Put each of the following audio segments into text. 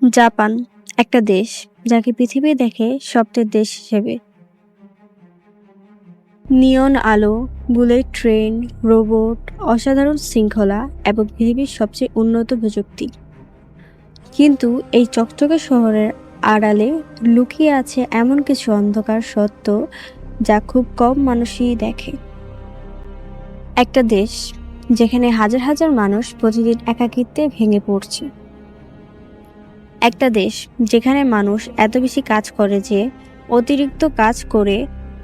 Japan একটা দেশ যাকে পৃথিবী দেখে স্বপ্নের দেশ হিসেবে। নিয়ন আলো, বুলেট ট্রেন, রোবট, অসাধারণ শৃঙ্খলা এবং পৃথিবীর সবচেয়ে উন্নত প্রযুক্তি। কিন্তু এই চকচকে শহরের আড়ালে লুকিয়ে আছে এমন কিছু অন্ধকার সত্য যা খুব কম মানুষই দেখে। একটা দেশ যেখানে হাজার হাজার মানুষ প্রতিদিন একাকিত্বে ভেঙে পড়ছে। একটা দেশ যেখানে মানুষ এত বেশি কাজ করে যে অতিরিক্ত কাজ করে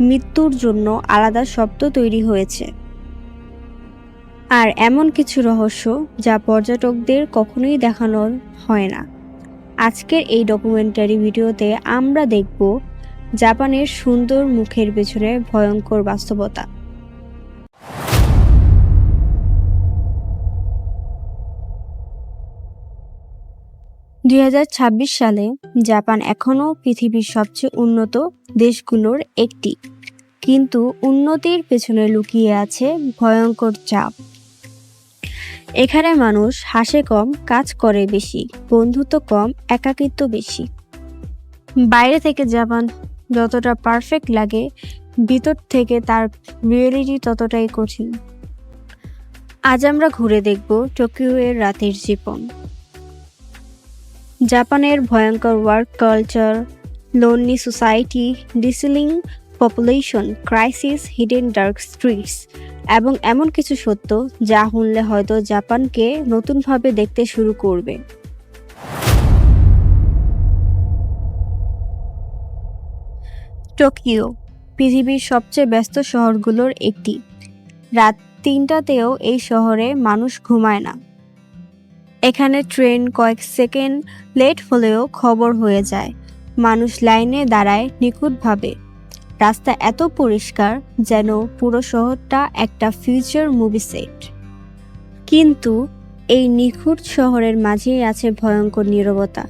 মৃত্যুর জন্য আলাদা শব্দ তৈরি হয়েছে। আর এমন কিছু রহস্য যা পর্যটকদের কখনোই দেখানো হয় না। আজকের এই ডকুমেন্টারি ভিডিওতে আমরা দেখব জাপানের সুন্দর মুখের পেছনে ভয়ঙ্কর বাস্তবতা। 2026 সালে জাপান এখনও পৃথিবীর সবচেয়ে উন্নত দেশগুলোর একটি, কিন্তু উন্নতির পেছনে লুকিয়ে আছে ভয়ঙ্কর চাপ। এখানে মানুষ হাসে কম, কাজ করে বেশি, বন্ধুত্ব কম, একাকিত্ব বেশি। বাইরে থেকে জাপান যতটা পারফেক্ট লাগে, ভিতর থেকে তার রিয়েলিটি ততটাই কঠিন। আজ আমরা ঘুরে দেখব টোকিওর রাতের জীবন, জাপানের ভয়ঙ্কর work culture, lonely society, declining population crisis, hidden dark streets এবং এমন কিছু সত্য যা শুনলে হয়তো জাপানকে নতুনভাবে দেখতে শুরু করবে। টোকিও পৃথিবীর সবচেয়ে ব্যস্ত শহরগুলোর একটি। রাত 3টাতেও এই শহরে মানুষ ঘুমায় না। এখানে ট্রেন কয়েক সেকেন্ড লেট হলেও খবর হয়ে যায়, মানুষ লাইনে দাঁড়ায় নিখুঁতভাবে। রাস্তা এত পরিষ্কার যেন পুরো শহরটা একটা ফিউচার মুভি সেট। কিন্তু এই নিখুঁত শহরের মাঝেই আছে ভয়ঙ্কর নীরবতা।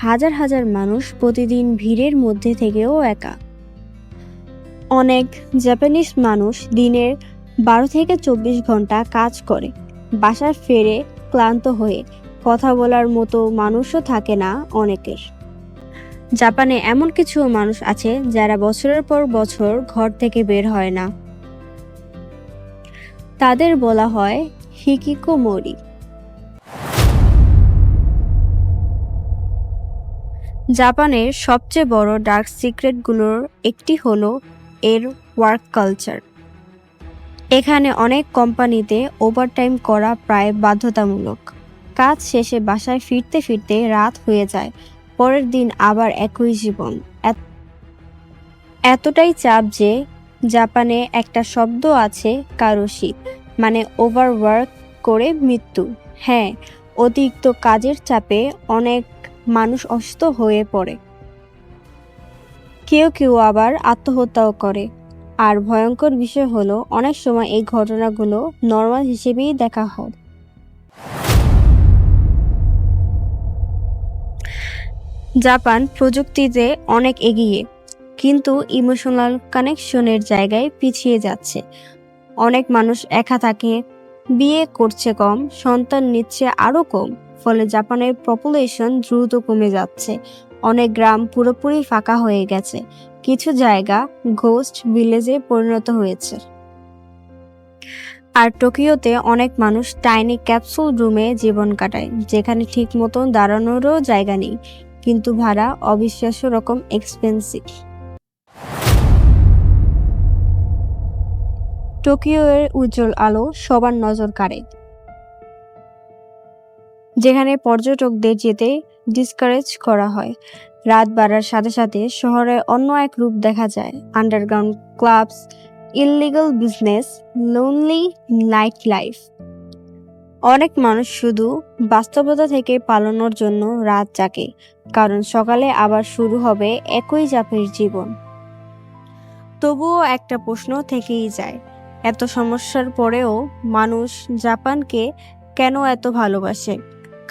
হাজার হাজার মানুষ প্রতিদিন ভিড়ের মধ্যে থেকেও একা। অনেক জাপানিজ মানুষ দিনের 12 থেকে 24 ঘন্টা কাজ করে, বাসায় ফেরে ক্লান্ত হয়ে। কথা বলার মতো মানুষও থাকে না অনেকের। জাপানে এমন কিছু মানুষ আছে যারা বছরের পর বছর ঘর থেকে বের হয় না। তাদের বলা হয় হিকিকোমোরি। জাপানের সবচেয়ে বড় ডার্ক সিক্রেটগুলোর একটি হলো এর ওয়ার্ক কালচার। এখানে অনেক কোম্পানিতে ওভারটাইম করা প্রায় বাধ্যতামূলক। কাজ শেষে বাসায় ফিরতে ফিরতে রাত হয়ে যায়, পরের দিন আবার একই জীবন। এতটাই চাপ যে জাপানে একটা শব্দ আছে কারোশি, মানে ওভারওয়ার্ক করে মৃত্যু। হ্যাঁ, অতিরিক্ত কাজের চাপে অনেক মানুষ অসুস্থ হয়ে পড়ে। কেউ কেউ আবার আত্মহত্যাও করে। আর ভয়ঙ্কর বিষয় হলো অনেক সময় এই ঘটনাগুলো নর্মাল হিসেবেই দেখা হয়। জাপান প্রযুক্তিতে অনেক এগিয়ে, কিন্তু ইমোশনাল কানেকশনের জায়গায় পিছিয়ে যাচ্ছে। অনেক মানুষ একা থাকে, বিয়ে করছে কম, সন্তান নিচ্ছে আরও কম। ফলে জাপানের পপুলেশন দ্রুত কমে যাচ্ছে। অনেক গ্রাম পুরোপুরি ফাঁকা হয়ে গেছে, কিছু জায়গা ঘোস্ট ভিলেজে পরিণত হয়েছে। আর টোকিওতে অনেক মানুষ টাইনি ক্যাপসুল রুমে জীবন কাটায়, যেখানে ঠিক মতো দাঁড়ানোরও জায়গা নেই, কিন্তু ভাড়া অবিশ্বাস্য রকম এক্সপেন্সিভ। টোকিওর উজ্জ্বল আলো সবার নজর কাড়ে, যেখানে পর্যটকদের যেতে ডিসকারেজ করা হয়। রাত বাড়ার সাথে সাথে শহরে অন্য এক রূপ দেখা যায়, underground clubs, illegal business, lonely night life. অনেক মানুষ শুধু বাস্তবতা থেকে পালানোর জন্য রাত জাগে, কারণ সকালে আবার শুরু হবে একই চাপের জীবন। তবুও একটা প্রশ্ন থেকেই যায়, এত সমস্যার পরেও মানুষ জাপানকে কেন এত ভালোবাসে?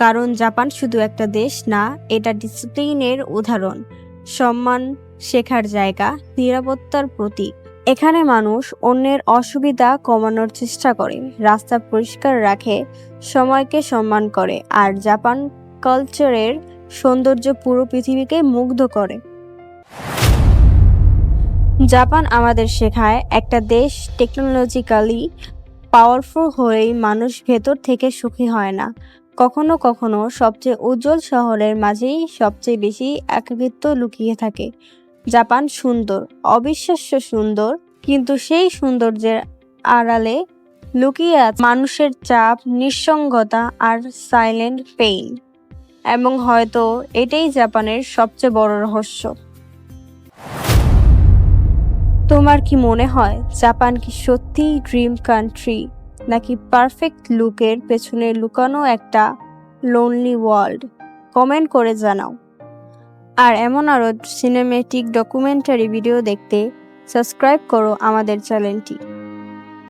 কারণ জাপান শুধু একটা দেশ না, এটা ডিসিপ্লিনের উদাহরণ, সম্মান শেখার জায়গা, নিরাপত্তার প্রতীক। এখানে মানুষ অন্যের অসুবিধা কমানোর চেষ্টা করে, রাস্তা পরিষ্কার রাখে, সময়কে সম্মান করে। আর জাপান কালচারের সৌন্দর্য পুরো পৃথিবীকে মুগ্ধ করে। জাপান আমাদের শেখায় একটা দেশ টেকনোলজিক্যালি পাওয়ারফুল হলেই মানুষ ভেতর থেকে সুখী হয় না। কখনো কখনো সবচেয়ে উজ্জ্বল শহরের মাঝেই সবচেয়ে বেশি একাকিত্ব লুকিয়ে থাকে। জাপান সুন্দর, অবিশ্বাস্য সুন্দর, কিন্তু সেই সৌন্দর্যের আড়ালে লুকিয়ে আছে মানুষের চাপ, নিঃসঙ্গতা আর সাইলেন্ট পেইন। এবং হয়তো এটাই জাপানের সবচেয়ে বড় রহস্য। তোমার কি মনে হয় জাপান কি সত্যিই ড্রিম কান্ট্রি, নাকি পারফেক্ট লুকের পেছনে লুকানো একটা লোনলি ওয়ার্ল্ড? কমেন্ট করে জানাও। আর এমন আরও সিনেমেটিক ডকুমেন্টারি ভিডিও দেখতে সাবস্ক্রাইব করো আমাদের চ্যানেলটি।